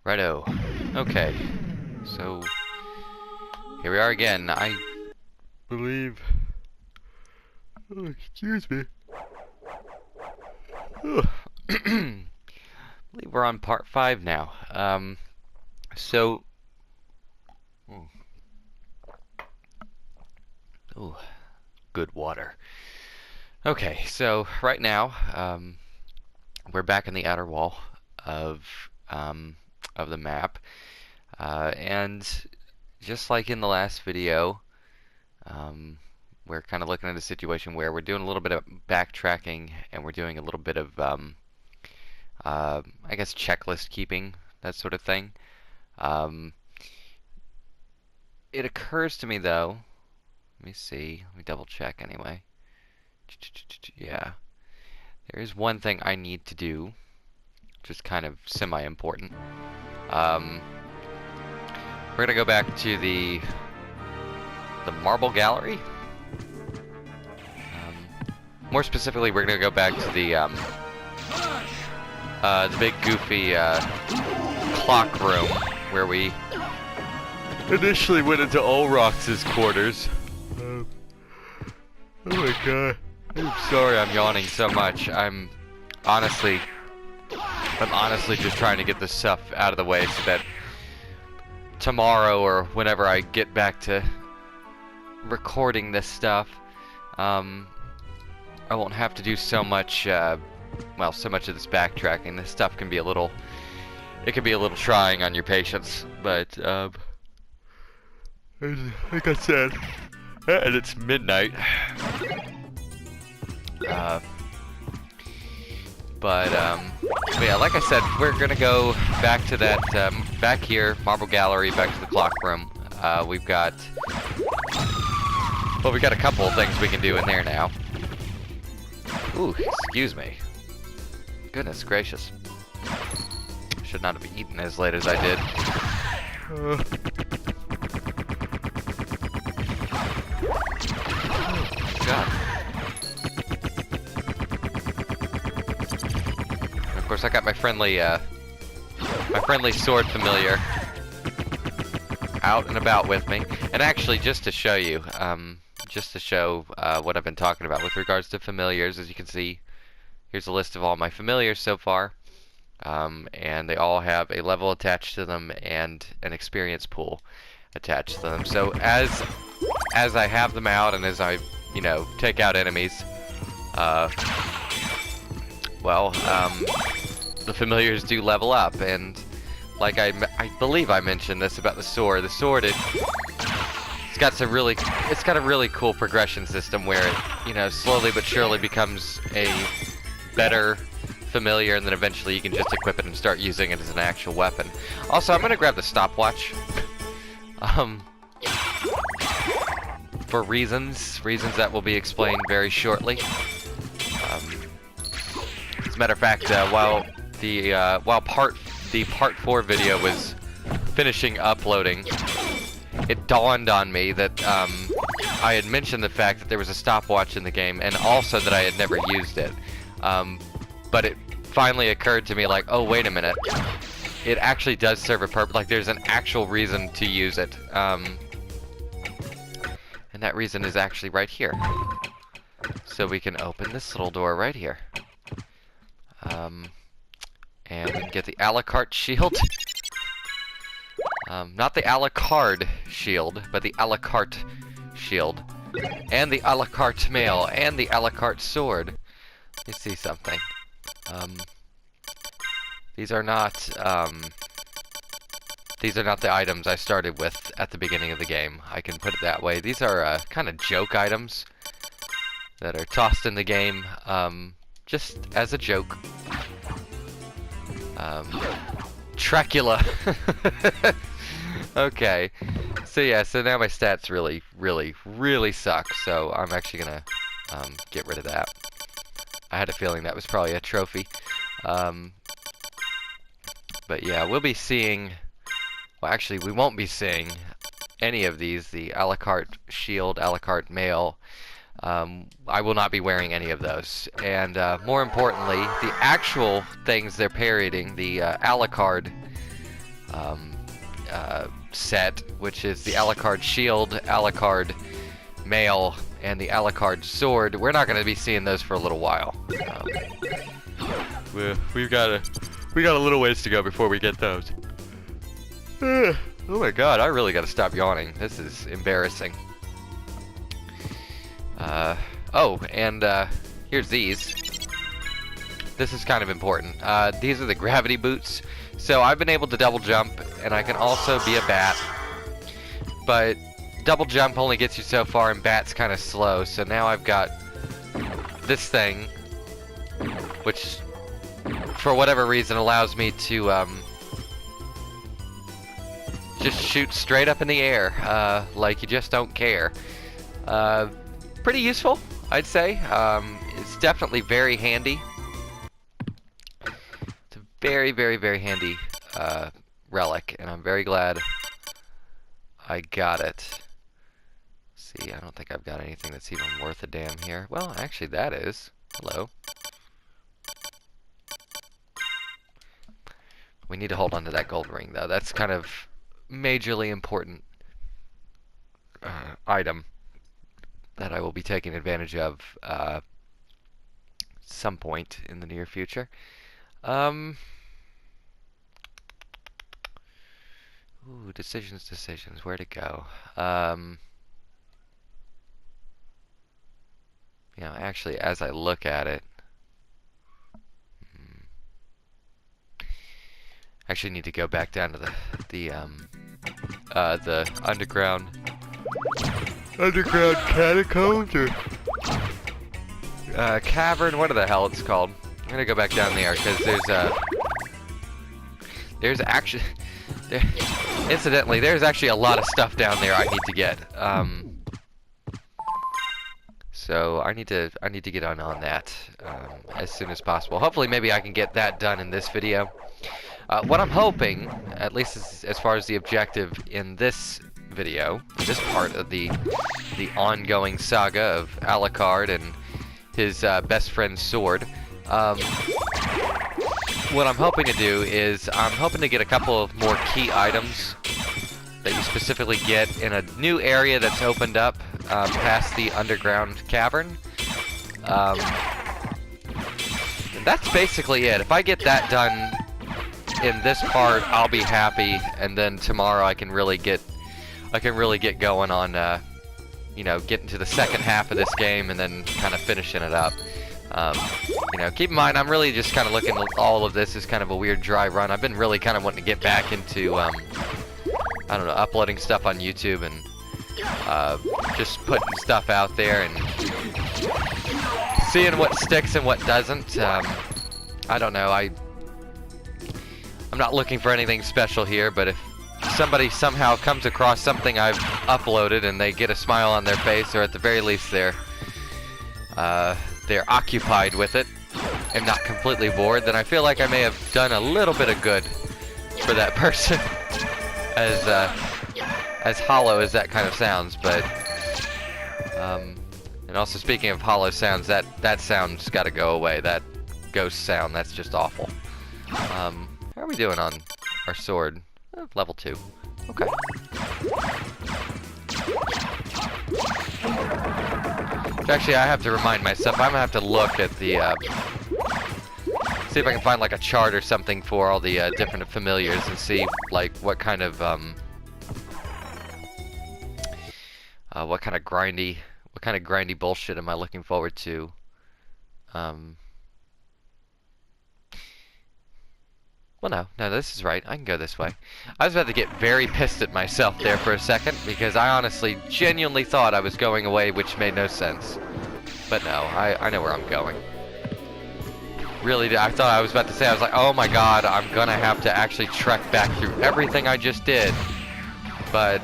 Righto. Okay. So here we are again. I believe. Oh, excuse me. I believe we're on part 5 now. So. Ooh, good water. Okay, so right now, we're back in the outer wall of the map, and just like in the last video, we're kind of looking at a situation where we're doing a little bit of backtracking and we're doing a little bit of, I guess, checklist keeping, that sort of thing. It occurs to me though, let me see, let me double check anyway. Yeah, there is one thing I need to do, which is kind of semi-important. We're gonna go back to the marble gallery. More specifically, we're gonna go back to the big goofy clock room where we initially went into Olrox's quarters. Oh my god. I'm sorry I'm yawning so much. I'm honestly just trying to get this stuff out of the way so that tomorrow or whenever I get back to recording this stuff, I won't have to do so much, well, so much of this backtracking. This stuff can be a little, it can be a little trying on your patience, but, like I said, and it's midnight. But yeah, like I said, we're gonna go back to that, back here, Marble Gallery, back to the clock room. We've got, well, we got a couple of things we can do in there now. Ooh, excuse me. Goodness gracious. Should not have eaten as late as I did. Oh, God. Of course, I got my friendly sword familiar out and about with me. And actually, just to show you, what I've been talking about with regards to familiars, as you can see, here's a list of all my familiars so far. And they all have a level attached to them and an experience pool attached to them. So as I have them out and as I, you know, take out enemies, well, the familiars do level up, and like I believe I mentioned this about the sword. The sword, it's got a really cool progression system where it, you know, slowly but surely becomes a better familiar, and then eventually you can just equip it and start using it as an actual weapon. Also, I'm gonna grab the stopwatch, for reasons that will be explained very shortly. As a matter of fact, while part 4 video was finishing uploading, it dawned on me that I had mentioned the fact that there was a stopwatch in the game, and also that I had never used it. But it finally occurred to me, like, oh, wait a minute. It actually does serve a purpose. Like, there's an actual reason to use it. And that reason is actually right here. So we can open this little door right here. And we can get the a la carte shield. Not the a la carte shield, but the a la carte shield. And the a la carte mail, and the a la carte sword. Let me see something. These are not the items I started with at the beginning of the game. I can put it that way. These are kind of joke items that are tossed in the game, just as a joke. Dracula. Okay. So yeah, so now my stats really suck, so I'm actually gonna get rid of that. I had a feeling that was probably a trophy. But yeah, we'll be seeing, well, actually we won't be seeing any of these, the a la carte shield, a la carte mail. I will not be wearing any of those. And more importantly, the actual things they're parodying, the a la carte set, which is the Alucard shield, Alucard mail, and the Alucard sword. We're not going to be seeing those for a little while. We got a little ways to go before we get those. Oh my god, I really got to stop yawning. This is embarrassing. Oh, and here's these. This is kind of important. These are the gravity boots. So I've been able to double jump, and I can also be a bat. But double jump only gets you so far, and bat's kind of slow. So now I've got this thing, which, for whatever reason, allows me to just shoot straight up in the air, like you just don't care. Pretty useful, I'd say. It's definitely very handy. Very, very, very handy relic, and I'm very glad I got it. Let's see, I don't think I've got anything that's even worth a damn here. Well, actually that is. Hello. We need to hold on to that gold ring, though. That's kind of majorly important item that I will be taking advantage of some point in the near future. Ooh, decisions, where to go? You know, actually, as I look at it, actually need to go back down to the underground catacombs, or cavern, what the hell it's called. I'm gonna go back down there because there's actually incidentally there's actually a lot of stuff down there I need to get. So I need to get on that as soon as possible. Hopefully maybe I can get that done in this video. What I'm hoping, at least as far as the objective in this video, this part of the ongoing saga of Alucard and his best friend's sword, what I'm hoping to do is I'm hoping to get a couple of more key items that you specifically get in a new area that's opened up past the underground cavern. That's basically it. If I get that done in this part, I'll be happy, and then tomorrow I can really get going on you know, getting to the second half of this game and then kind of finishing it up. You know, keep in mind, I'm really just kind of looking at all of this as kind of a weird dry run. I've been really kind of wanting to get back into, I don't know, uploading stuff on YouTube and just putting stuff out there and seeing what sticks and what doesn't. I don't know, I'm not looking for anything special here, but if somebody somehow comes across something I've uploaded and they get a smile on their face, or at the very least they're occupied with it and not completely bored, then I feel like I may have done a little bit of good for that person. As hollow as that kind of sounds, but and also speaking of hollow sounds, that sound's got to go away. That ghost sound, that's just awful. How are we doing on our sword? Level 2. Okay. Actually, I have to remind myself, I'm gonna have to look at the, see if I can find like a chart or something for all the different familiars and see like what kind of grindy bullshit am I looking forward to. Well, no, this is right. I can go this way. I was about to get very pissed at myself there for a second, because I honestly, genuinely thought I was going away, which made no sense. But no, I know where I'm going. Really, I thought I was about to say, I was like, oh my god, I'm gonna have to actually trek back through everything I just did. But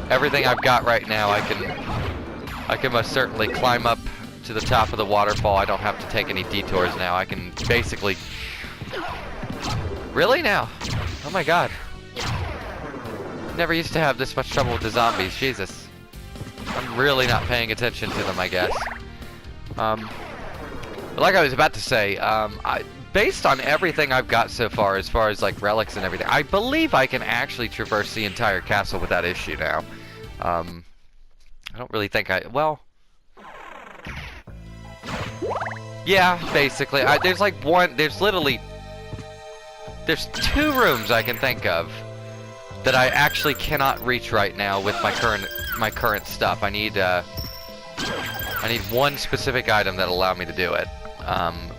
everything I've got right now, I can most certainly climb up to the top of the waterfall. I don't have to take any detours now. I can basically... Really now? Oh my god. Never used to have this much trouble with the zombies. Jesus. I'm really not paying attention to them, I guess. But like I was about to say, based on everything I've got so far as like relics and everything, I believe I can actually traverse the entire castle without issue now. I don't really think well... Yeah, basically. There's like there's two rooms I can think of that I actually cannot reach right now with my current stuff. I need one specific item that'll allow me to do it,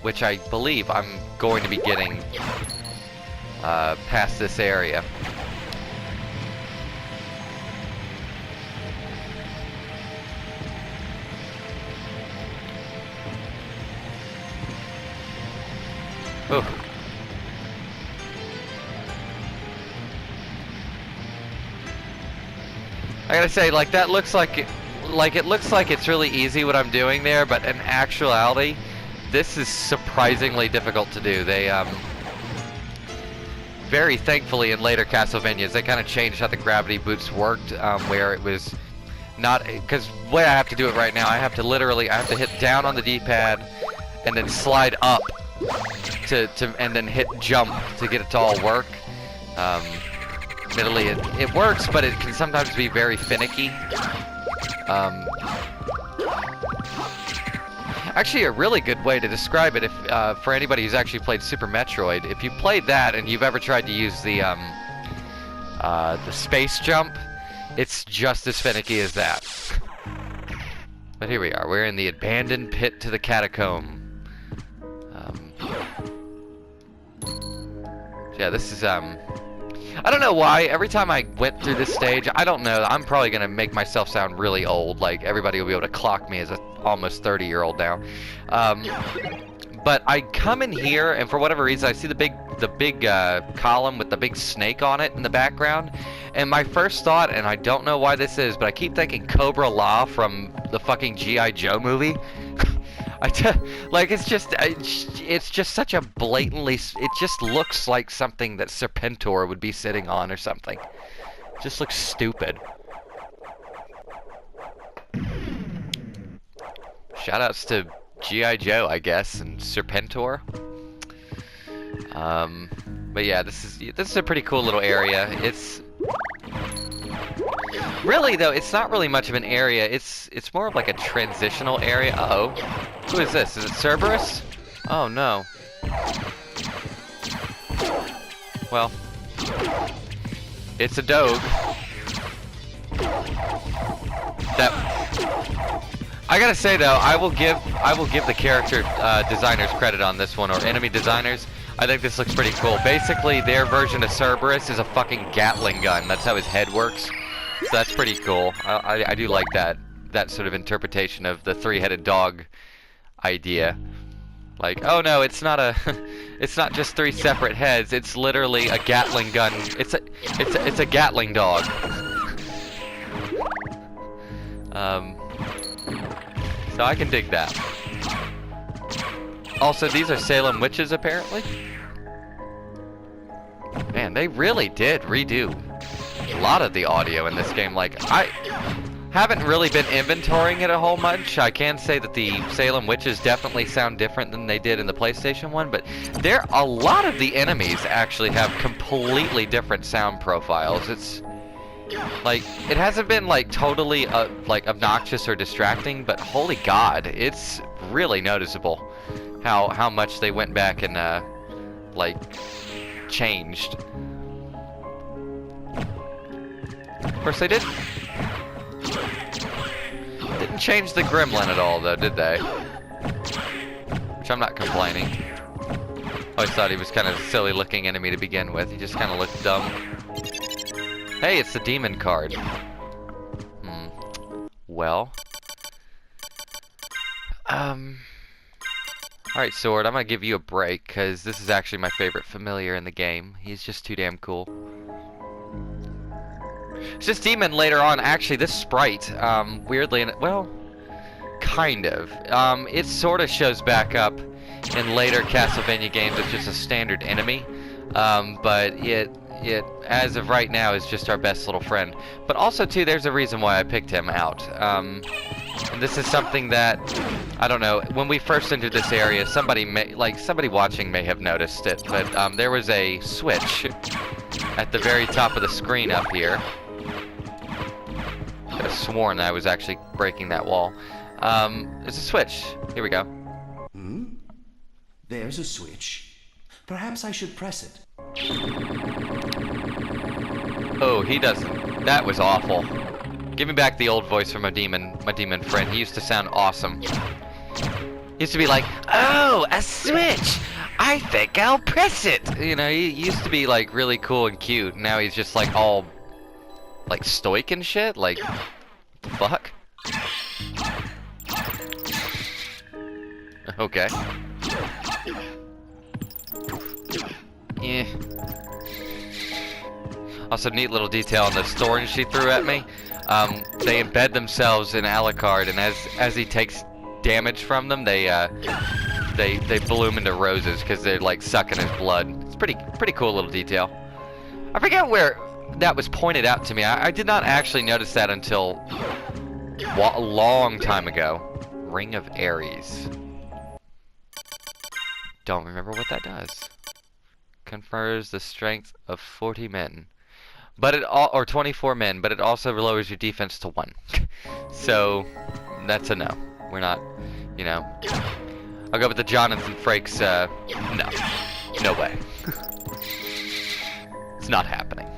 which I believe I'm going to be getting past this area. Ooh. I gotta say, like, that looks like it looks like it's really easy what I'm doing there, but in actuality, this is surprisingly difficult to do. They, very thankfully in later Castlevanias, they kind of changed how the gravity boots worked, where it was not, because the way I have to do it right now, I have to hit down on the D-pad, and then slide up and then hit jump to get it to all work. Admittedly, it works, but it can sometimes be very finicky. Actually, a really good way to describe it, if for anybody who's actually played Super Metroid, if you played that and you've ever tried to use the space jump, it's just as finicky as that. But here we are. We're in the abandoned pit to the catacomb. Yeah, this is, I don't know why, every time I went through this stage, I don't know, I'm probably gonna make myself sound really old, like, everybody will be able to clock me as a almost 30-year-old now. But I come in here, and for whatever reason, I see the big column with the big snake on it in the background, and my first thought, and I don't know why this is, but I keep thinking Cobra La from the fucking G.I. Joe movie. Like, it's just such a blatantly, it just looks like something that Serpentor would be sitting on or something. It just looks stupid. Shoutouts to G.I. Joe, I guess, and Serpentor. But yeah, this is a pretty cool little area. It's really, though, it's not really much of an area. It's more of like a transitional area. Uh-oh. Who is this? Is it Cerberus? Oh, no. Well, it's a Doge. I gotta say though, I will give the character designers credit on this one, or enemy designers. I think this looks pretty cool. Basically, their version of Cerberus is a fucking Gatling gun. That's how his head works. So that's pretty cool. I do like that sort of interpretation of the three-headed dog idea. Like, oh no, it's not just three separate heads. It's literally a Gatling gun. It's a Gatling dog. So I can dig that. Also, these are Salem witches, apparently. Man, they really did redo a lot of the audio in this game. Like, I haven't really been inventorying it a whole much. I can say that the Salem witches definitely sound different than they did in the PlayStation one, but a lot of the enemies actually have completely different sound profiles. It's like, it hasn't been like totally like obnoxious or distracting, but holy god, it's really noticeable how much they went back and like changed. Of course, they didn't change the gremlin at all, though, did they? Which I'm not complaining. I always thought he was kind of a silly looking enemy to begin with. He just kind of looked dumb. Hey, it's the demon card. Well. Alright, Sword, I'm gonna give you a break, because this is actually my favorite familiar in the game. He's just too damn cool. So this demon later on, actually, this sprite, weirdly, well, kind of. It sort of shows back up in later Castlevania games as just a standard enemy. but it as of right now is just our best little friend. But also too, there's a reason why I picked him out. And this is something that I don't know. When we first entered this area, somebody watching may have noticed it, but there was a switch at the very top of the screen up here. I could have sworn I was actually breaking that wall. There's a switch. Here we go. There's a switch. Perhaps I should press it. Oh, he doesn't. That was awful. Give me back the old voice from my demon friend. He used to sound awesome. He used to be like, "Oh, a switch! I think I'll press it." You know, he used to be like really cool and cute. Now he's just like all like stoic and shit. Like, what the fuck? Okay. Yeah. Also, neat little detail on the thorns she threw at me. They embed themselves in Alucard, and as he takes damage from them, they bloom into roses because they're like sucking his blood. It's pretty cool little detail. I forget where that was pointed out to me. I did not actually notice that until a long time ago. Ring of Ares. Don't remember what that does. Confers the strength of 40 men. But or 24 men, but it also lowers your defense to 1. So, that's a no. We're not, you know. I'll go with the Jonathan Frakes, no. No way. It's not happening.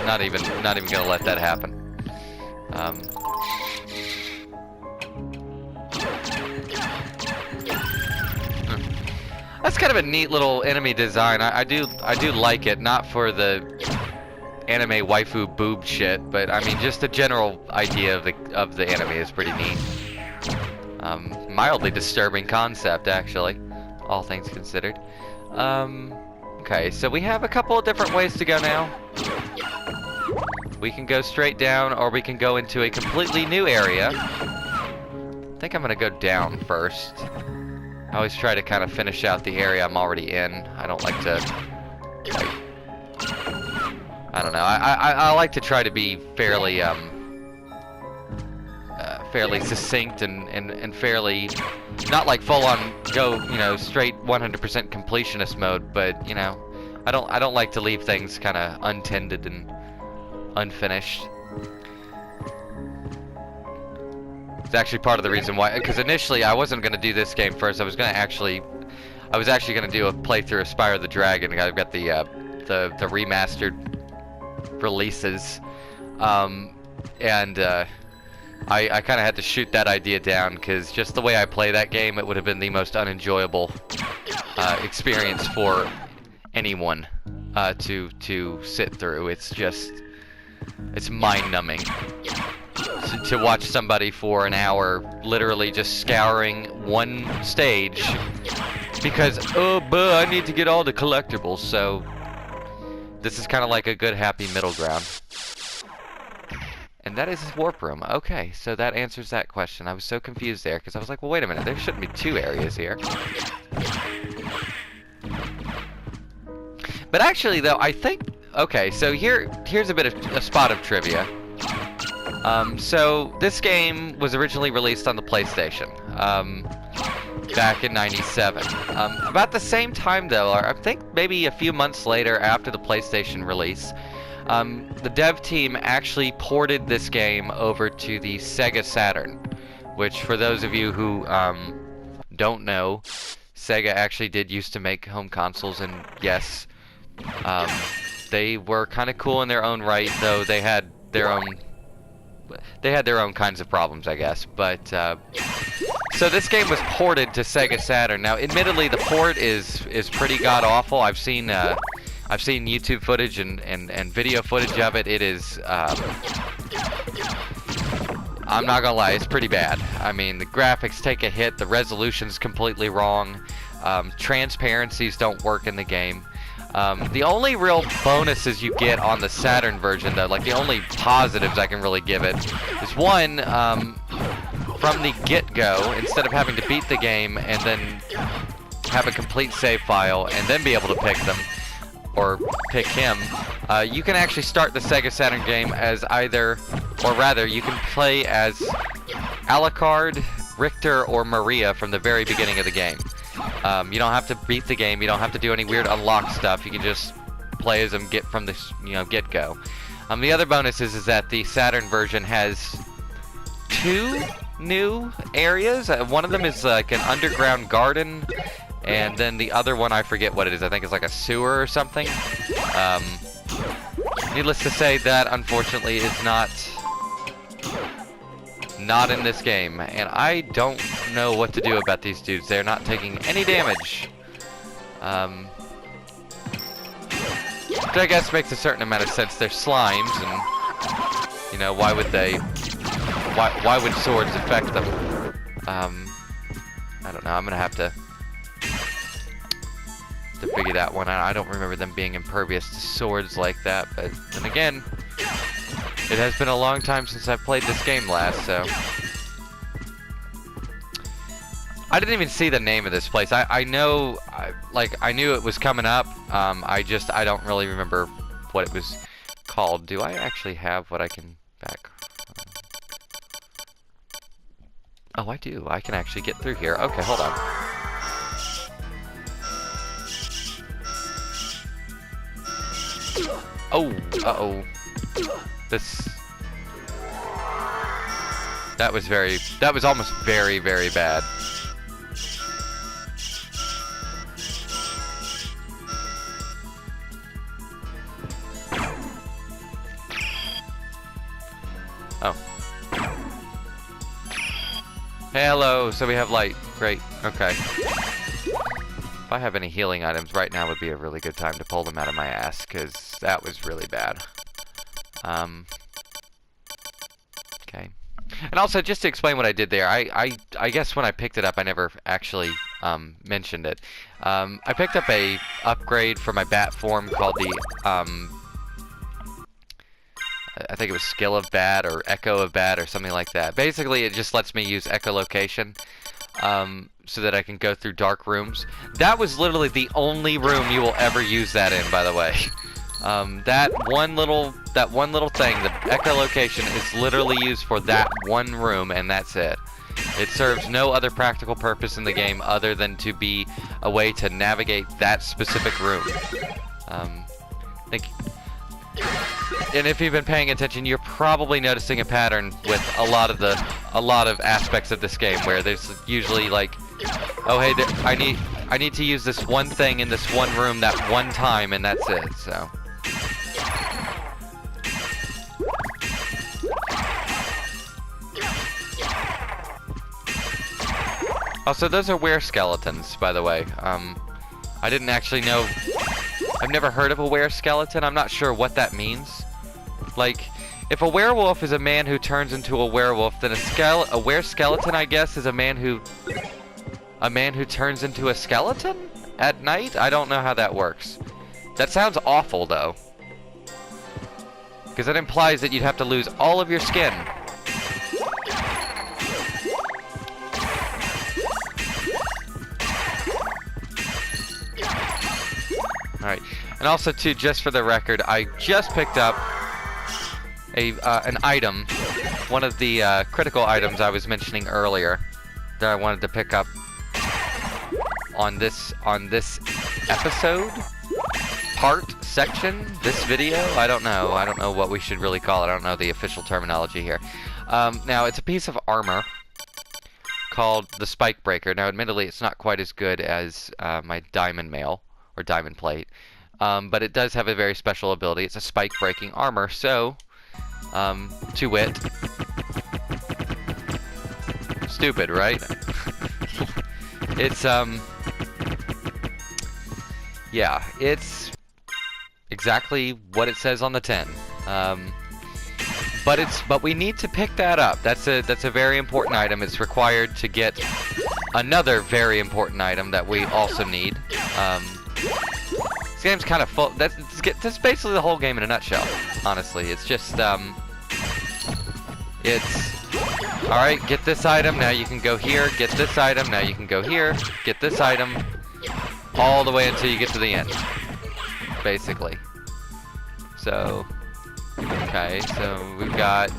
Not even gonna let that happen. That's kind of a neat little enemy design. I do like it, not for the anime waifu boob shit, but I mean just the general idea of the enemy is pretty neat. Mildly disturbing concept, actually, all things considered. Okay, so we have a couple of different ways to go now. We can go straight down, or we can go into a completely new area. I think I'm gonna go down first. I always try to kind of finish out the area I'm already in. I don't like to, like, I don't know. I like to try to be fairly fairly succinct and fairly, not like full on go, you know, straight 100% completionist mode, but you know, I don't like to leave things kind of untended and unfinished. It's actually part of the reason why, because initially I wasn't going to do this game first. I was actually going to do a playthrough of Spyro the Dragon. I've got the remastered releases, and I kind of had to shoot that idea down because just the way I play that game, it would have been the most unenjoyable experience for anyone to sit through. It's mind-numbing. To watch somebody for an hour literally just scouring one stage because, oh, but I need to get all the collectibles, so this is kind of like a good happy middle ground. And that is his warp room. Okay, so that answers that question. I was so confused there because I was like, well, wait a minute, there shouldn't be 2 areas here. But actually, though, I think, okay, so here's a spot of trivia. So this game was originally released on the PlayStation, back in '97. About the same time, though, or I think maybe a few months later after the PlayStation release, the dev team actually ported this game over to the Sega Saturn, which, for those of you who don't know, Sega actually did used to make home consoles, and yes, they were kind of cool in their own right, though they had their own kinds of problems, I guess. But so this game was ported to Sega Saturn. Now, admittedly, the port is pretty god awful. I've seen YouTube footage and video footage of it. It is I'm not gonna lie, it's pretty bad. I mean, the graphics take a hit, the resolution's completely wrong, transparencies don't work in the game. The only real bonuses you get on the Saturn version, though, like the only positives I can really give it, is one, from the get-go, instead of having to beat the game and then have a complete save file and then be able to pick them, or pick him, you can actually start the Sega Saturn game as either, or rather, you can play as Alucard, Richter, or Maria from the very beginning of the game. You don't have to beat the game, you don't have to do any weird unlock stuff, you can just play as them from the get-go. The other bonus is that the Saturn version has 2 new areas. One of them is like an underground garden, and then the other one, I forget what it is. I think it's like a sewer or something. Needless to say, that unfortunately is not in this game, and I don't know what to do about these dudes. They're not taking any damage. Which I guess makes a certain amount of sense. They're slimes, and you know, why would they? Why would swords affect them? I don't know. I'm gonna have to figure that one out. I don't remember them being impervious to swords like that, but then again, it has been a long time since I played this game last, so. I didn't even see the name of this place. I knew it was coming up. I don't really remember what it was called. Do I actually have what I can back? Oh, I do. I can actually get through here. Okay, hold on. Oh, uh-oh. That was almost very, very bad. Oh. Hello, so we have light. Great, okay. If I have any healing items, right now would be a really good time to pull them out of my ass, because that was really bad. Okay. And also, just to explain what I did there, I guess when I picked it up, I never actually mentioned it. I picked up a upgrade for my bat form called the, I think it was Skill of Bat or Echo of Bat or something like that. Basically, it just lets me use echolocation so that I can go through dark rooms. That was literally the only room you will ever use that in, by the way. That one little thing, the echolocation, is literally used for that one room, and that's it. It serves no other practical purpose in the game other than to be a way to navigate that specific room. And if you've been paying attention, you're probably noticing a pattern with a lot of aspects of this game, where there's usually like, oh hey, I need to use this one thing in this one room that one time, and that's it. So. Also, those are were-skeletons, by the way. I didn't actually know. I've never heard of a were-skeleton. I'm not sure what that means. Like, if a werewolf is a man who turns into a werewolf, then a were-skeleton, I guess, is a man who turns into a skeleton at night? I don't know how that works. That sounds awful, though. Because that implies that you'd have to lose all of your skin. Alright, and also too, just for the record, I just picked up an item, one of the critical items I was mentioning earlier that I wanted to pick up on this episode, section, this video. I don't know what we should really call it. I don't know the official terminology here. Now, it's a piece of armor called the Spike Breaker. Now, admittedly, it's not quite as good as my Diamond Mail or Diamond Plate, but it does have a very special ability. It's a spike breaking armor, so to wit, stupid, right? It's yeah, it's exactly what it says on the tin. But we need to pick that up. That's a very important item. It's required to get another very important item that we also need. This game's kind of full. That's basically the whole game in a nutshell. Honestly, it's just it's all right. Get this item, now you can go here. Get this item, now you can go here. Get this item, all the way until you get to the end, basically. So, okay, so we've got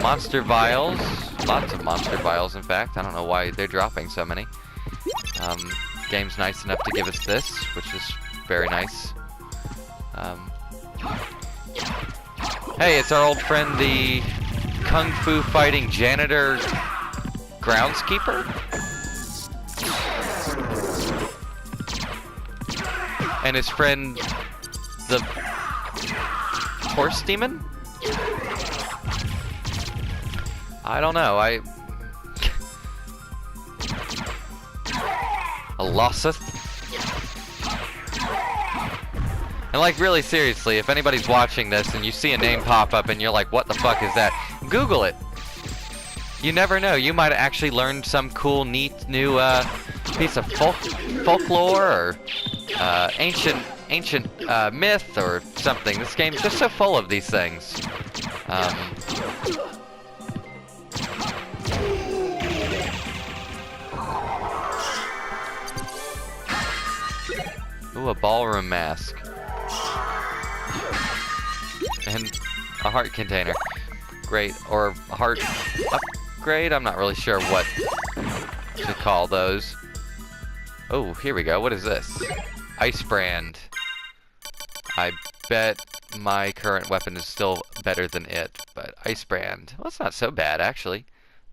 monster vials, lots of monster vials, in fact. I don't know why they're dropping so many. Game's nice enough to give us this, which is very nice. Hey, it's our old friend, the Kung Fu fighting janitor groundskeeper? And his friend, the horse demon? I don't know, I losseth. And like, really seriously, if anybody's watching this and you see a name pop up and you're like, what the fuck is that? Google it. You never know, you might actually learn some cool, neat, new piece of folklore or ancient myth or something. This game's just so full of these things. Ooh, a ballroom mask. And a heart container. Great. Or a heart upgrade? I'm not really sure what to call those. Oh, here we go. What is this? Ice brand. I bet my current weapon is still better than it, but ice brand. Well, it's not so bad, actually.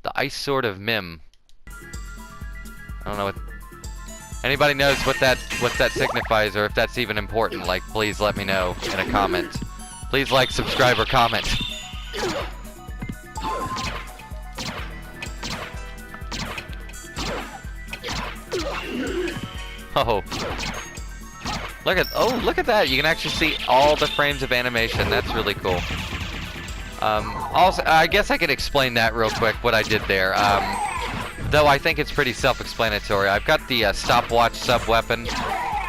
The ice sword of Mim. I don't know what... Anybody knows what that signifies, or if that's even important, like, please let me know in a comment. Please like, subscribe, or comment. Oh. Look at that. You can actually see all the frames of animation. That's really cool. Also, I guess I could explain that real quick, what I did there. Though I think it's pretty self-explanatory. I've got the stopwatch sub-weapon.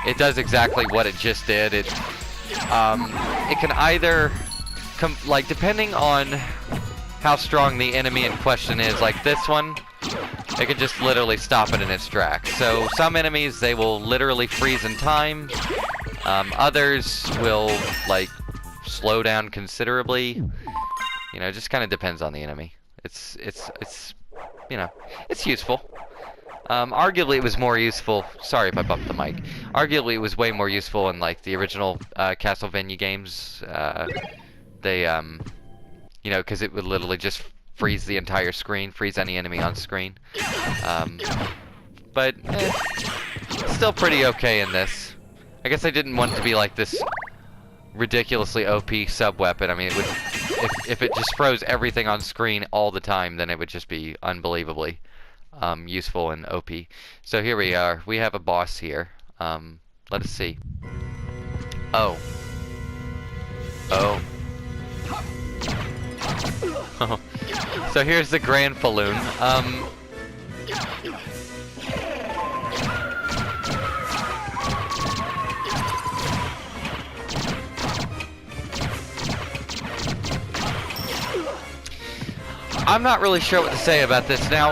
It does exactly what it just did. It can either, like, depending on how strong the enemy in question is, like this one, it can just literally stop it in its tracks. So some enemies, they will literally freeze in time. Others will, like, slow down considerably. You know, it just kind of depends on the enemy. It's you know, it's useful. Arguably it was more useful, sorry if I bumped the mic. Arguably it was way more useful in, like, the original Castlevania games. They, you know, because it would literally just freeze the entire screen, freeze any enemy on screen. But, still pretty okay in this. I guess I didn't want it to be like this ridiculously OP sub-weapon. I mean, it would, if it just froze everything on screen all the time, then it would just be unbelievably useful and OP. So here we are. We have a boss here. Let us see. Oh. Oh. So here's the Grand Falloon. I'm not really sure what to say about this. Now,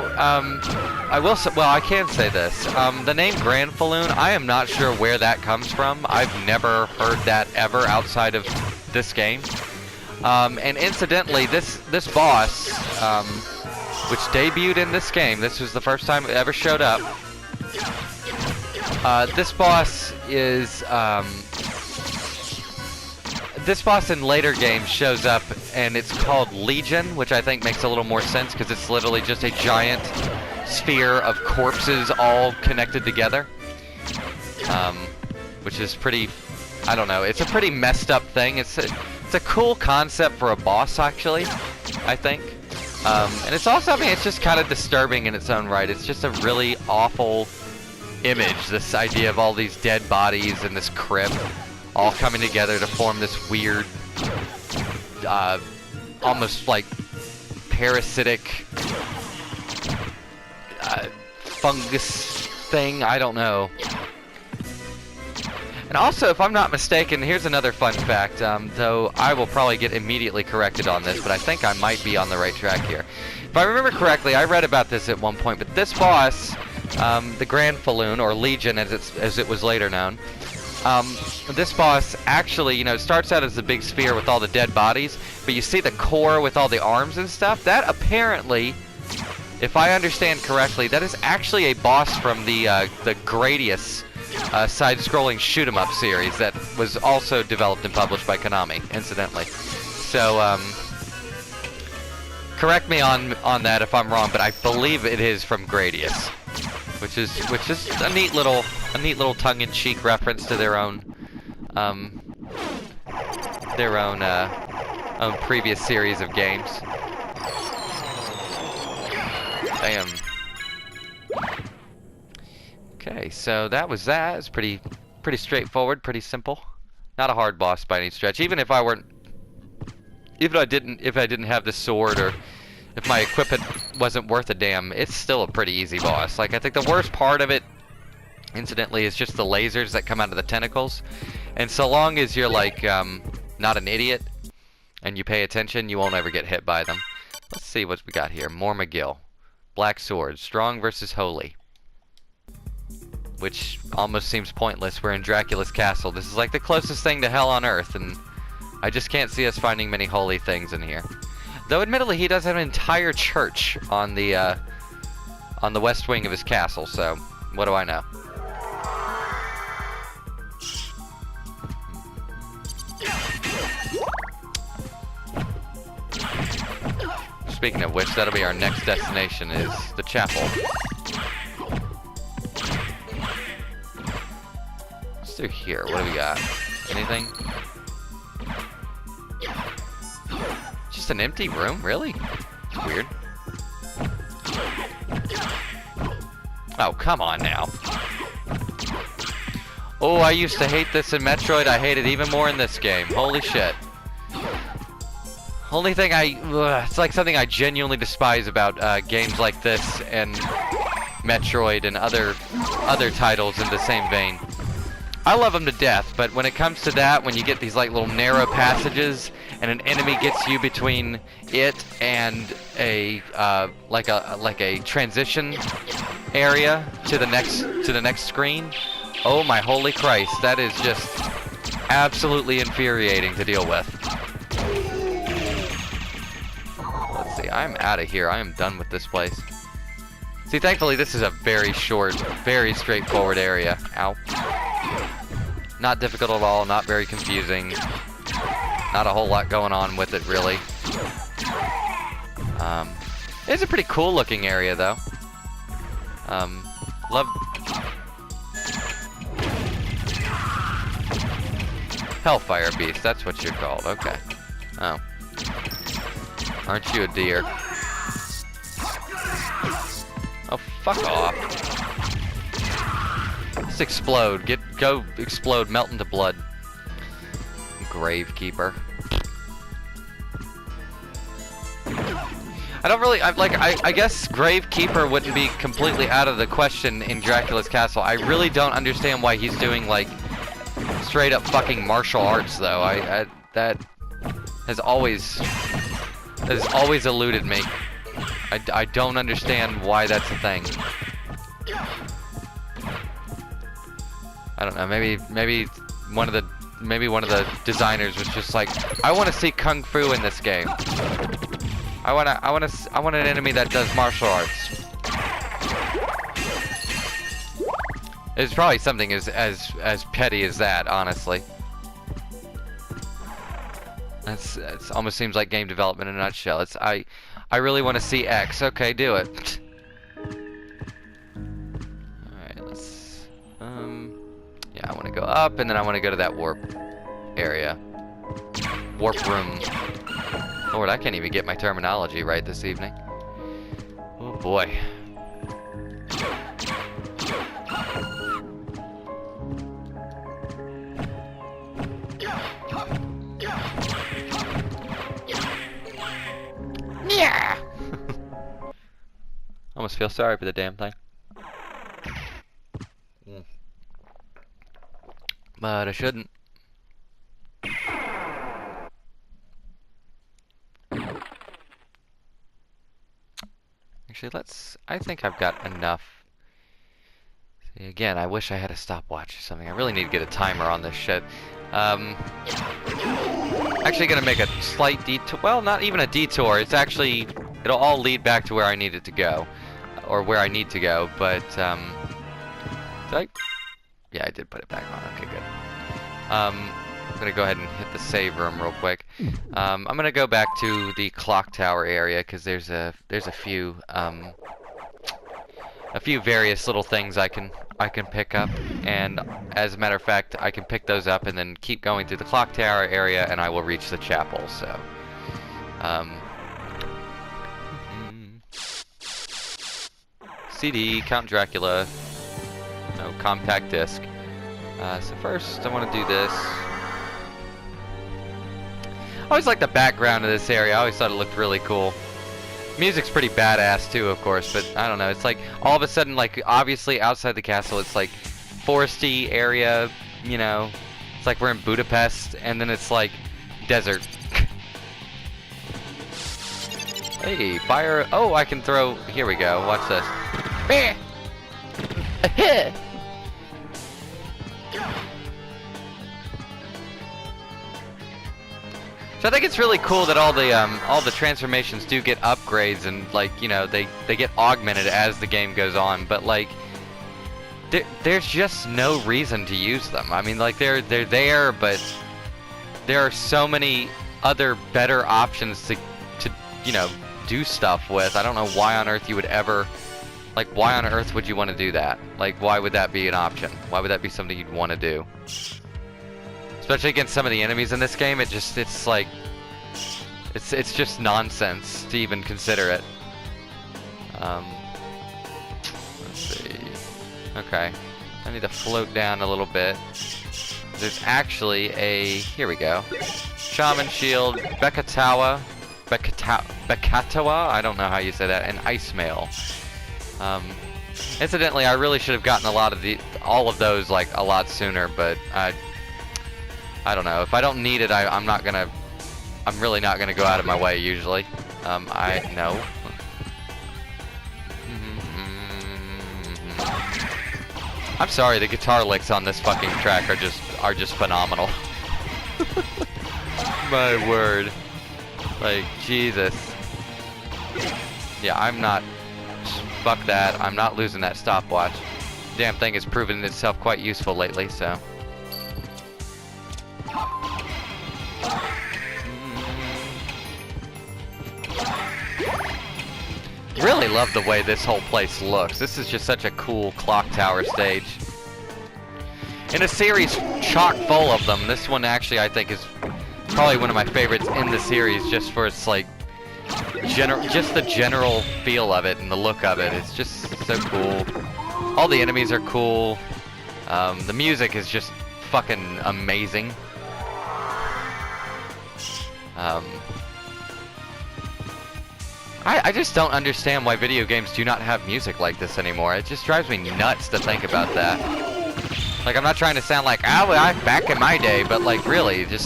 I will say, well, I can say this. The name Grand Falloon, I am not sure where that comes from. I've never heard that ever outside of this game. And incidentally, this boss, which debuted in this game, this was the first time it ever showed up. This boss is, this boss in later games shows up, and it's called Legion, which I think makes a little more sense because it's literally just a giant sphere of corpses all connected together. Which is pretty, I don't know, it's a pretty messed up thing. It's a cool concept for a boss, actually, I think. And it's also, I mean, it's just kind of disturbing in its own right. It's just a really awful image, this idea of all these dead bodies in this crypt all coming together to form this weird, almost like parasitic fungus thing. I don't know. And also, if I'm not mistaken, here's another fun fact, though I will probably get immediately corrected on this, but I think I might be on the right track here. If I remember correctly, I read about this at one point, but this boss the Grand Falloon, or Legion as it was later known. This boss actually, you know, starts out as a big sphere with all the dead bodies, but you see the core with all the arms and stuff? That apparently, if I understand correctly, that is actually a boss from the Gradius side-scrolling shoot-'em-up series that was also developed and published by Konami, incidentally. So, correct me on that if I'm wrong, but I believe it is from Gradius, which is a neat little tongue-in-cheek reference to their own previous series of games. Damn. Okay, so that was that. It's pretty straightforward, pretty simple. Not a hard boss by any stretch. Even if I didn't have the sword, or if my equipment wasn't worth a damn, it's still a pretty easy boss. Like, I think the worst part of it, incidentally, is just the lasers that come out of the tentacles. And so long as you're like not an idiot and you pay attention, you won't ever get hit by them. Let's see what we got here. More McGill. Black Sword. Strong versus Holy. Which almost seems pointless. We're in Dracula's castle. This is like the closest thing to hell on earth, and I just can't see us finding many holy things in here. Though admittedly, he does have an entire church on the west wing of his castle, so what do I know? Speaking of which, that'll be our next destination, is the chapel. What's through here? What do we got? Anything? Just an empty room? Really? It's weird. Oh, come on now. Oh, I used to hate this in Metroid. I hate it even more in this game. Holy shit. Only thing it's like something I genuinely despise about games like this and Metroid and other titles in the same vein. I love them to death, but when it comes to that, when you get these like little narrow passages and an enemy gets you between it and a like a transition area to the next screen, oh my holy Christ, that is just absolutely infuriating to deal with. Let's see, I'm out of here. I am done with this place. See, thankfully this is a very short, very straightforward area. Ow. Not difficult at all, not very confusing. Not a whole lot going on with it, really. It's a pretty cool looking area, though. Love... Hellfire Beast, that's what you're called, okay. Oh. Aren't you a deer? Oh, fuck off. Let's explode. Go explode, melt into blood. Gravekeeper. I don't really, I guess Gravekeeper wouldn't be completely out of the question in Dracula's castle. I really don't understand why he's doing, like, straight up fucking martial arts, though. That has always eluded me. I don't understand why that's a thing. I don't know, maybe one of the designers was just like, I want to see kung fu in this game. I want an enemy that does martial arts. It's probably something as petty as that, honestly. It almost seems like game development in a nutshell. I really want to see X. Okay, do it. Alright, let's yeah, I want to go up, and then I want to go to that warp area. Warp room. Lord, I can't even get my terminology right this evening. Oh boy. Yeah. Almost feel sorry for the damn thing. But I shouldn't. Actually, I think I've got enough Again, I wish I had a stopwatch or something. I really need to get a timer on this shit. Actually gonna make a slight detour. Well, not even a detour. It's actually, it'll all lead back to where I need it to go. Or where I need to go, but, did I? Yeah, I did put it back on. Okay, good. I'm gonna go ahead and hit the save room real quick. I'm gonna go back to the clock tower area, because there's a few various little things I can pick up, and as a matter of fact, I can pick those up and then keep going through the clock tower area, and I will reach the chapel. So, CD, Count Dracula, no compact disc. So first, I want to do this. I always like the background of this area. I always thought it looked really cool. Music's pretty badass too, of course, but I don't know. It's like all of a sudden, like obviously outside the castle, it's like foresty area. You know, it's like we're in Budapest, and then it's like desert. Hey, fire! Oh, I can throw. Here we go. Watch this. So I think it's really cool that all the transformations do get upgrades, and like, you know, they get augmented as the game goes on, but like there's just no reason to use them. I mean, like they're there, but there are so many other better options to you know, do stuff with. I don't know why on earth you would ever, like, why on earth would you want to do that? Like, why would that be an option? Why would that be something you'd want to do? Especially against some of the enemies in this game, it's just nonsense to even consider it. Let's see. Okay, I need to float down a little bit. There's actually a, here we go. Shaman Shield, Bekatawa, I don't know how you say that, and Ice Mail. Incidentally, I really should have gotten all of those like a lot sooner, but I don't know. If I don't need it, I'm really not gonna go out of my way usually. No. I'm sorry, the guitar licks on this fucking track are just phenomenal. My word. Like, Jesus. Yeah, fuck that. I'm not losing that stopwatch. Damn thing has proven itself quite useful lately, so. Really love the way this whole place looks. This is just such a cool clock tower stage. In a series chock full of them, this one actually I think is probably one of my favorites in the series, just for its like just the general feel of it and the look of it. It's just so cool. All the enemies are cool. The music is just fucking amazing. I just don't understand why video games do not have music like this anymore. It just drives me nuts to think about that. Like, I'm not trying to sound like, back in my day, but like, really, they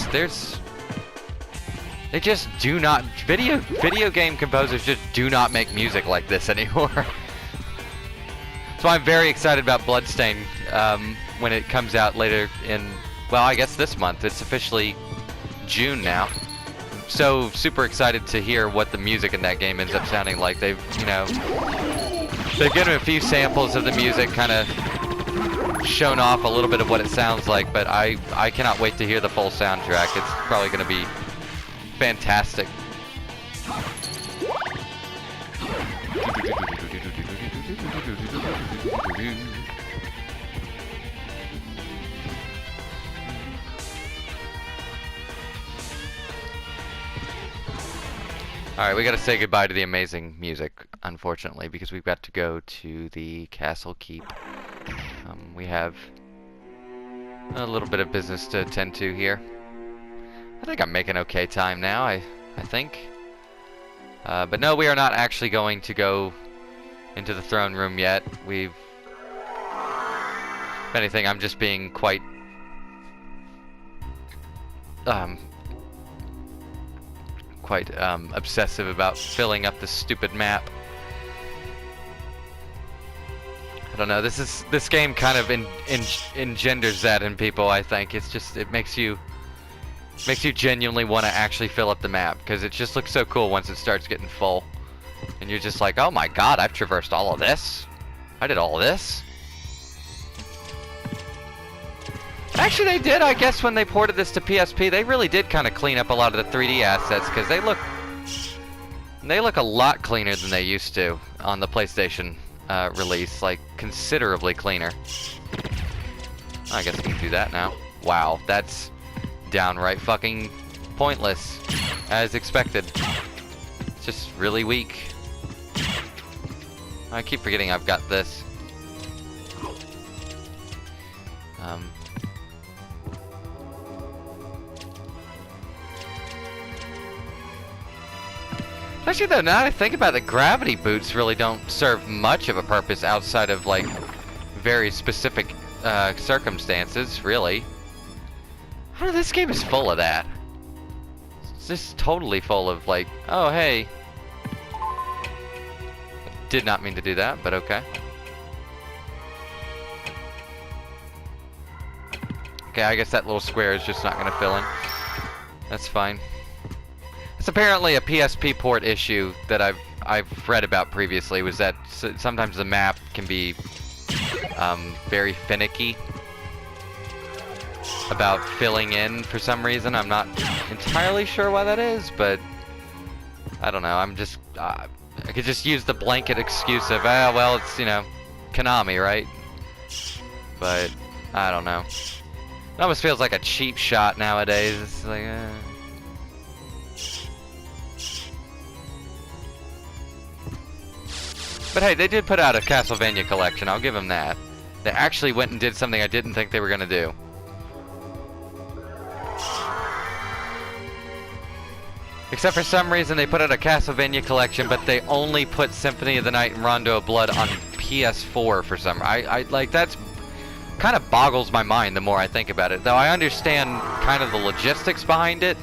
just do not, video game composers just do not make music like this anymore. So I'm very excited about Bloodstained when it comes out later in, well, I guess this month. It's officially June now. So super excited to hear what the music in that game ends up sounding like. They've given a few samples of the music, kind of shown off a little bit of what it sounds like, but I cannot wait to hear the full soundtrack. It's probably going to be fantastic. Alright, we gotta say goodbye to the amazing music, unfortunately, because we've got to go to the castle keep. We have a little bit of business to attend to here. I think I'm making okay time now, I think. But no, we are not actually going to go into the throne room yet. If anything, I'm just being quite obsessive about filling up this stupid map. I don't know. This game kind of engenders that in people. I think it's just it makes you genuinely want to actually fill up the map because it just looks so cool once it starts getting full, and you're just like, oh my god, I've traversed all of this. I did all of this. Actually, they did. I guess when they ported this to PSP, they really did kind of clean up a lot of the 3D assets because they look a lot cleaner than they used to on the PlayStation release, like considerably cleaner. I guess I can do that now. Wow, that's downright fucking pointless, as expected. It's just really weak. I keep forgetting I've got this. Actually though, now that I think about it, gravity boots really don't serve much of a purpose outside of like very specific circumstances, really. I don't know, this game is full of that. It's just totally full of like, oh hey. Did not mean to do that, but okay. Okay, I guess that little square is just not gonna fill in. That's fine. It's apparently a PSP port issue that I've read about previously, was that sometimes the map can be very finicky about filling in for some reason. I'm not entirely sure why that is, but I don't know. I'm just I could just use the blanket excuse of, ah, well, it's, you know, Konami, right? But I don't know. It almost feels like a cheap shot nowadays. It's like, But hey, they did put out a Castlevania collection, I'll give them that. They actually went and did something I didn't think they were gonna do. Except for some reason they put out a Castlevania collection, but they only put Symphony of the Night and Rondo of Blood on PS4 for some reason. I like, that's kind of boggles my mind the more I think about it. Though I understand kind of the logistics behind it.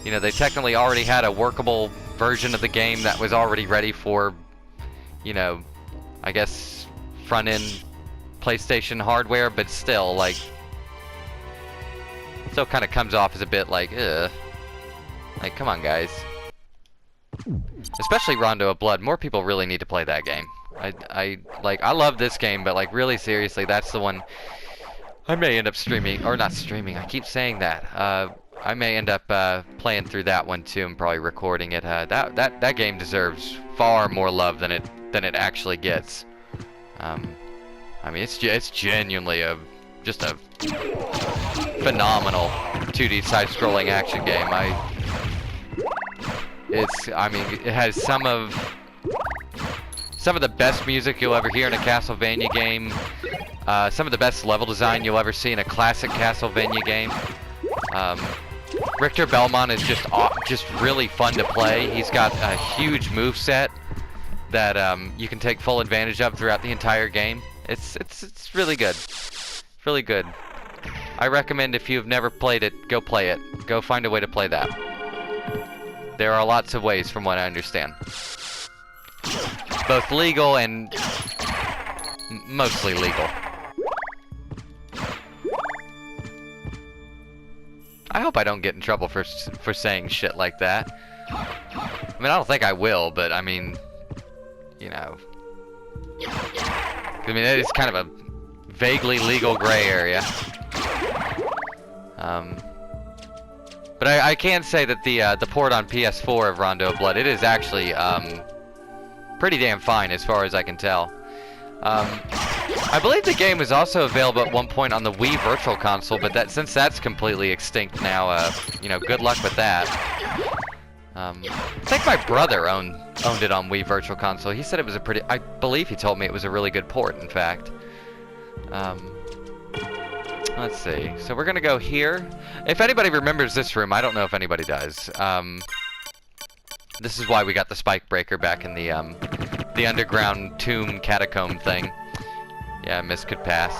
You know, they technically already had a workable version of the game that was already ready for, you know, I guess front-end PlayStation hardware, but still, like, still kind of comes off as a bit like, ugh. Like, come on, guys. Especially Rondo of Blood. More people really need to play that game. I love this game, but like, really seriously, that's the one I may end up streaming, or not streaming. I keep saying that. I may end up playing through that one too, and probably recording it. That game deserves far more love than it actually gets. I mean, it's genuinely just a phenomenal 2D side-scrolling action game. I mean, it has some of the best music you'll ever hear in a Castlevania game. Some of the best level design you'll ever see in a classic Castlevania game. Richter Belmont is just really fun to play. He's got a huge moveset that you can take full advantage of throughout the entire game. It's really good. Really good. I recommend, if you've never played it, go play it. Go find a way to play that. There are lots of ways, from what I understand. Both legal and mostly legal. I hope I don't get in trouble for saying shit like that. I mean, I don't think I will, but I mean, you know. I mean, it is kind of a vaguely legal gray area. But I can say that the port on PS4 of Rondo of Blood, it is actually pretty damn fine as far as I can tell. I believe the game was also available at one point on the Wii Virtual Console, but since that's completely extinct now, you know, good luck with that. I think my brother owned it on Wii Virtual Console. He said it was I believe he told me it was a really good port, in fact. Let's see. So we're gonna go here. If anybody remembers this room, I don't know if anybody does. This is why we got the spike breaker back in the underground tomb catacomb thing. Yeah, miss could pass.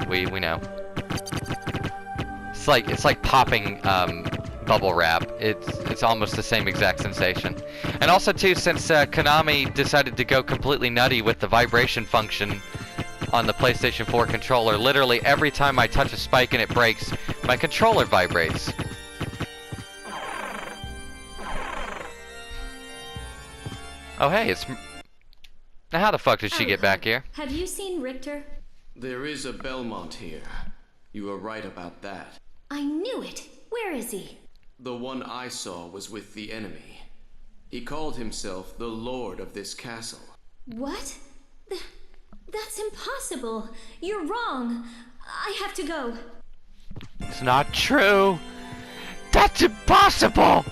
We know. It's like popping bubble wrap. It's almost the same exact sensation. And also too, since Konami decided to go completely nutty with the vibration function on the PlayStation 4 controller, literally every time I touch a spike and it breaks, my controller vibrates. Oh hey, it's... Now how the fuck did she get back here? Have you seen Richter? There is a Belmont here. You were right about that. I knew it. Where is he? The one I saw was with the enemy. He called himself the Lord of this castle. What? That's impossible. You're wrong. I have to go. It's not true. That's impossible.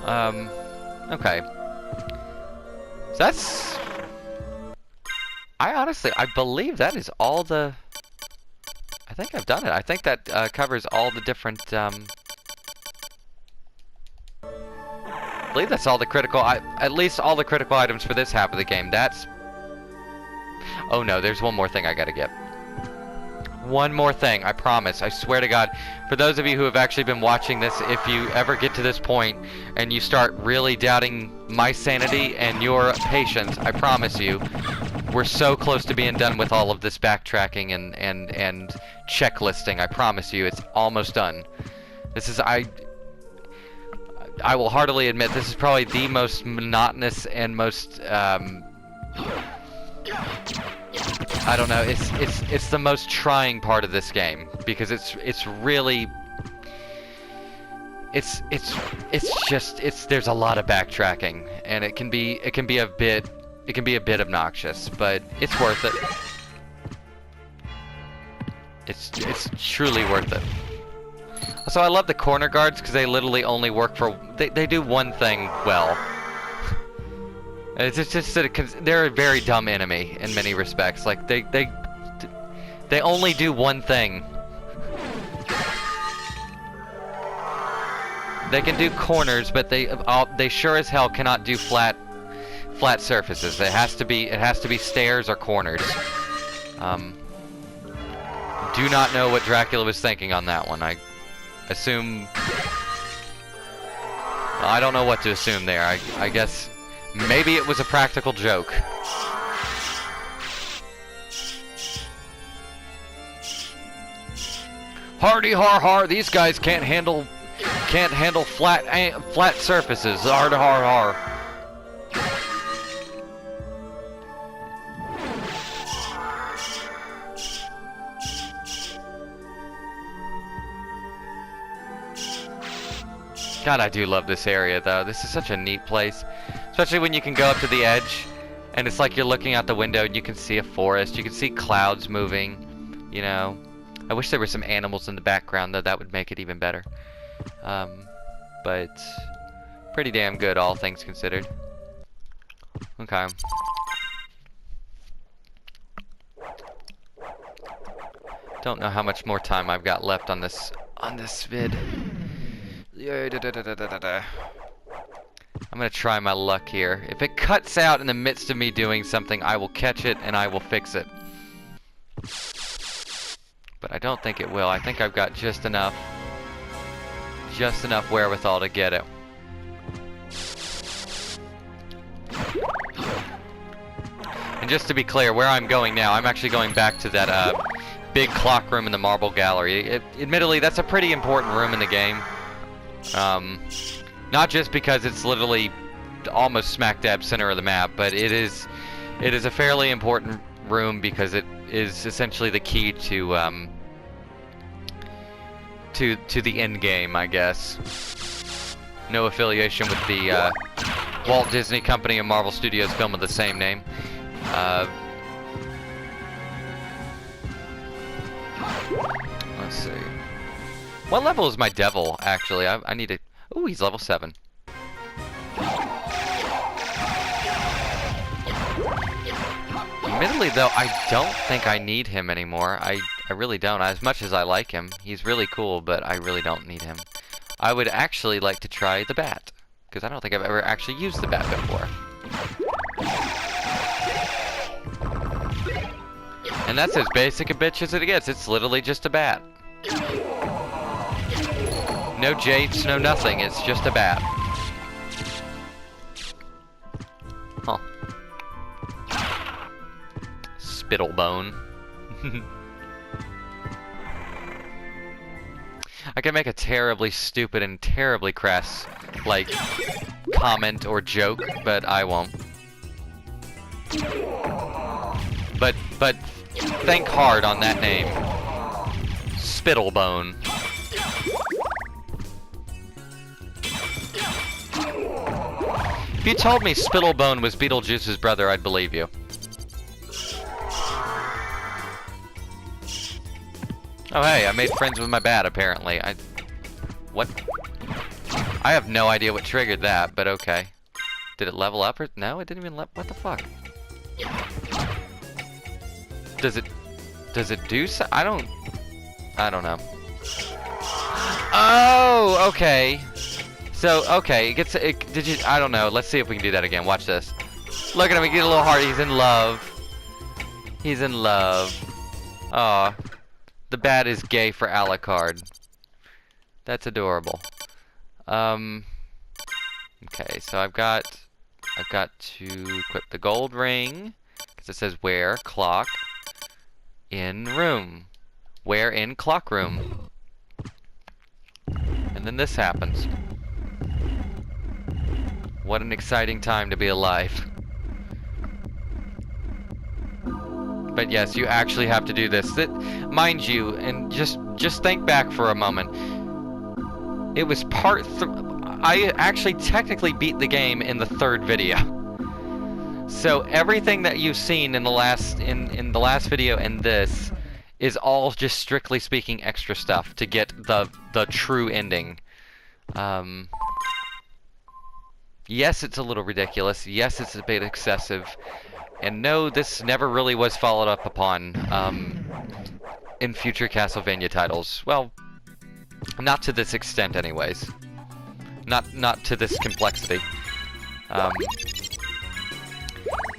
Okay. So that's... I believe that is all the... I think I've done it. I think that covers all the different, I believe that's all the critical... at least all the critical items for this half of the game. That's... Oh no, there's one more thing I gotta get. One more thing, I promise. I swear to God. For those of you who have actually been watching this, if you ever get to this point and you start really doubting my sanity and your patience, I promise you, we're so close to being done with all of this backtracking and checklisting. I promise you, it's almost done. This is, I will heartily admit, this is probably the most monotonous and most, I don't know, it's the most trying part of this game, because it's really, there's a lot of backtracking, and it can be a bit obnoxious, but it's worth it. It's truly worth it. Also, I love the corner guards because they literally only work for, they do one thing well. It's just that they're a very dumb enemy in many respects. Like they only do one thing. They can do corners, but they sure as hell cannot do flat surfaces. It has to be stairs or corners. Do not know what Dracula was thinking on that one. I assume... I don't know what to assume there. I guess maybe it was a practical joke. Hardy har har, these guys can't handle flat surfaces. Har har har. God, I do love this area, though. This is such a neat place. Especially when you can go up to the edge, and it's like you're looking out the window and you can see a forest. You can see clouds moving, you know. I wish there were some animals in the background, though. That would make it even better. But pretty damn good, all things considered. Okay. Don't know how much more time I've got left on this vid. I'm gonna try my luck here. If it cuts out in the midst of me doing something, I will catch it and I will fix it. But I don't think it will. I think I've got just enough wherewithal to get it. And just to be clear, where I'm going now, I'm actually going back to that big clock room in the marble gallery. Admittedly, that's a pretty important room in the game. Not just because it's literally almost smack dab center of the map, but it is a fairly important room because it is essentially the key to the end game, I guess. No affiliation with the Walt Disney Company and Marvel Studios film of the same name. Let's see. What level is my devil, actually? I need to... Ooh, he's level 7. Admittedly, though, I don't think I need him anymore. I really don't. As much as I like him, he's really cool, but I really don't need him. I would actually like to try the bat, because I don't think I've ever actually used the bat before. And that's as basic a bitch as it gets. It's literally just a bat. No Jates, no nothing. It's just a bat. Huh. Spittlebone. I can make a terribly stupid and terribly crass, like, comment or joke, but I won't. But think hard on that name. Spittlebone. If you told me Spittlebone was Beetlejuice's brother, I'd believe you. Oh hey, I made friends with my bat, apparently. What? I have no idea what triggered that, but okay. Did it level up or... No, it didn't even what the fuck? Does it do so? I don't know. Oh, okay. So, okay, I don't know. Let's see if we can do that again. Watch this. Look at him, he get a little heart. He's in love. He's in love. Aw. The bat is gay for Alucard. That's adorable. Okay, so I've got to equip the gold ring, because it says where clock in room. Where in clock room. And then this happens. What an exciting time to be alive. But yes, you actually have to do this. Mind you, and just think back for a moment. It was I actually technically beat the game in the third video. So everything that you've seen in the last video and this is all just strictly speaking extra stuff to get the true ending. Yes, it's a little ridiculous. Yes, it's a bit excessive. And no, this never really was followed up upon in future Castlevania titles. Well, not to this extent anyways. Not to this complexity. I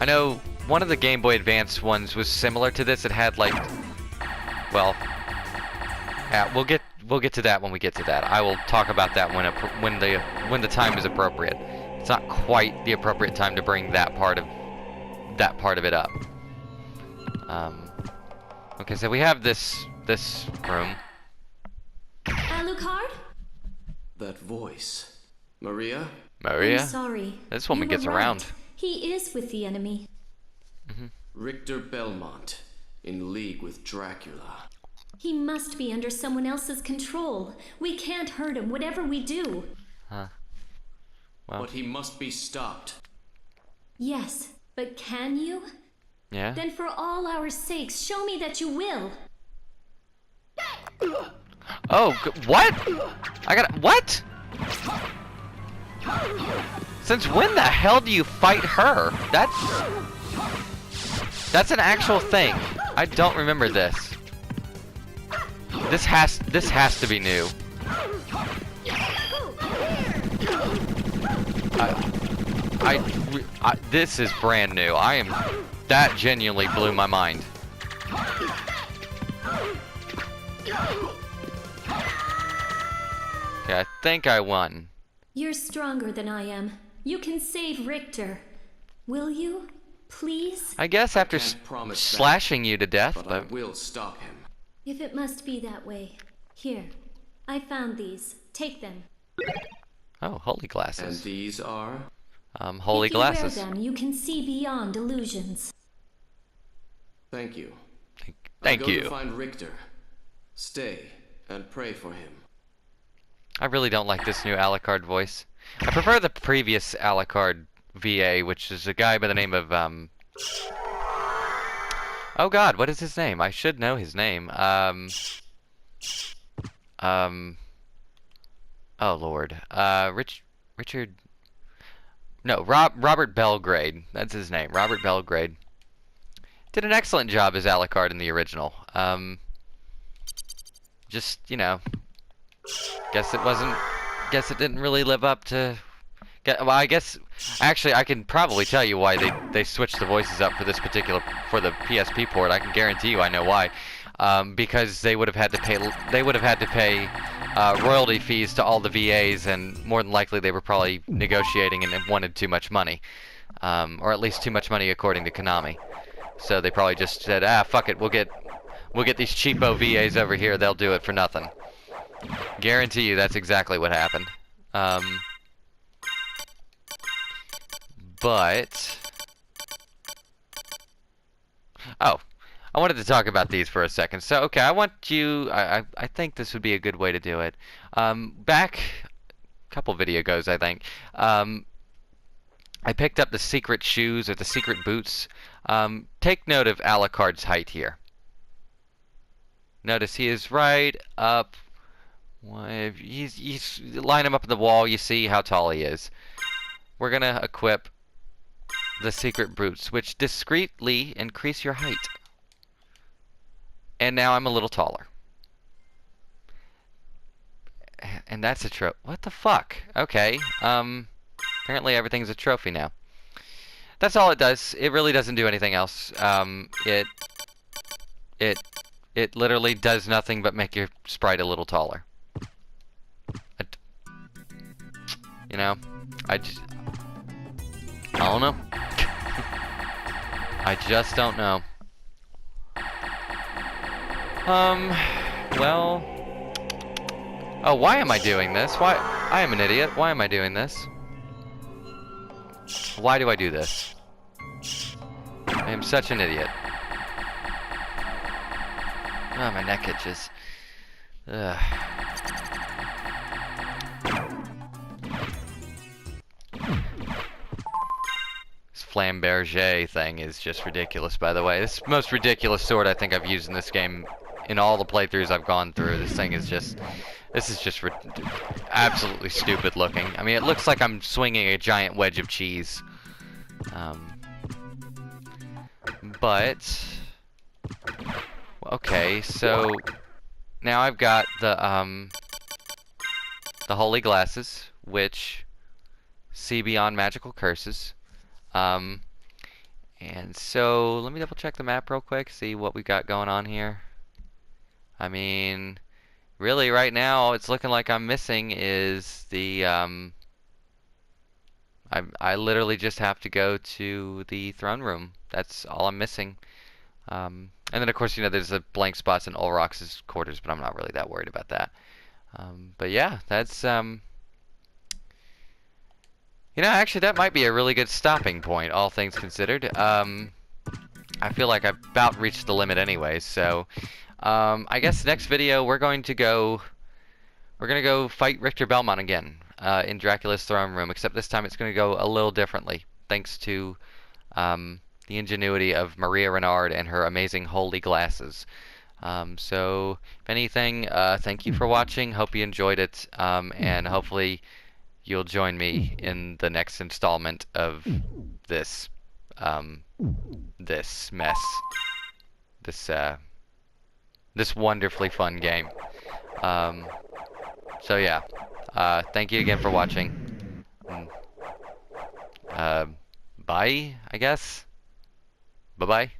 know one of the Game Boy Advance ones was similar to this. It had like, well, we'll get to that when we get to that. I will talk about that when the time is appropriate. It's not quite the appropriate time to bring that part of it up. Okay, so we have this room. Alucard? That voice. Maria? Maria? I'm sorry. This woman You were gets right. around. He is with the enemy. Richter Belmont, in league with Dracula. He must be under someone else's control. We can't hurt him, whatever we do. Huh. Well. But he must be stopped. Yes, but can you? Yeah? Then for all our sakes, show me that you will. Oh, what? What? Since when the hell do you fight her? That's an actual thing. I don't remember this. This has to be new. This is brand new. That genuinely blew my mind. Okay, I think I won. You're stronger than I am. You can save Richter. Will you? Please? I guess after Can't promise that, slashing you to death, but I will stop him. If it must be that way. Here. I found these. Take them. Oh, holy And glasses. these are? Holy if you glasses. wear them, you can see beyond illusions. Thank you. Thank I'll go you. to find Richter. Stay and pray for him. I really don't like this new Alucard voice. I prefer the previous Alucard VA, which is a guy by the name of, oh god, what is his name? I should know his name. Oh lord. Richard... No, Robert Belgrade. That's his name. Robert Belgrade. Did an excellent job as Alucard in the original. Just, you know... Guess it didn't really live up to... Well, I guess... Actually, I can probably tell you why they switched the voices up for the PSP port. I can guarantee you I know why. Because they would have had to pay royalty fees to all the VAs, and more than likely they were probably negotiating and wanted too much money. Or at least too much money according to Konami. So they probably just said, ah, fuck it, we'll get these cheapo VAs over here, they'll do it for nothing. Guarantee you that's exactly what happened. But... Oh, I wanted to talk about these for a second. So, okay, I want you... I think this would be a good way to do it. Back a couple video goes, I think. I picked up the secret shoes or the secret boots. Take note of Alucard's height here. Notice he is right up. He's line him up in the wall. You see how tall he is. We're gonna equip the secret boots, which discreetly increase your height. And now I'm a little taller. And that's a trophy. What the fuck? Okay. Apparently everything's a trophy now. That's all it does. It really doesn't do anything else. It literally does nothing but make your sprite a little taller. You know, I don't know. I just don't know. Well... Oh, why am I doing this? Why? I am an idiot. Why am I doing this? Why do I do this? I am such an idiot. Oh, my neck itches. Ugh. This Flamberge thing is just ridiculous, by the way. This is the most ridiculous sword I think I've used in this game in all the playthroughs I've gone through. This thing is just... This is just absolutely stupid looking. I mean, it looks like I'm swinging a giant wedge of cheese. But... Okay, so... Now I've got the holy glasses, which see beyond magical curses. And so, let me double check the map real quick, see what we got going on here. I mean... Really, right now, it's looking like I'm missing is the, I literally just have to go to the throne room. That's all I'm missing. And then, of course, you know, there's the blank spots in Olrox's quarters, but I'm not really that worried about that. But yeah, that's, you know, actually, that might be a really good stopping point, all things considered. I feel like I've about reached the limit anyway, so... I guess next video we're gonna go fight Richter Belmont again in Dracula's throne room, except this time it's gonna go a little differently, thanks to the ingenuity of Maria Renard and her amazing holy glasses. So if anything, thank you for watching. Hope you enjoyed it, and hopefully you'll join me in the next installment of this this mess, this wonderfully fun game. So yeah, thank you again for watching. Bye, I guess. Bye-bye.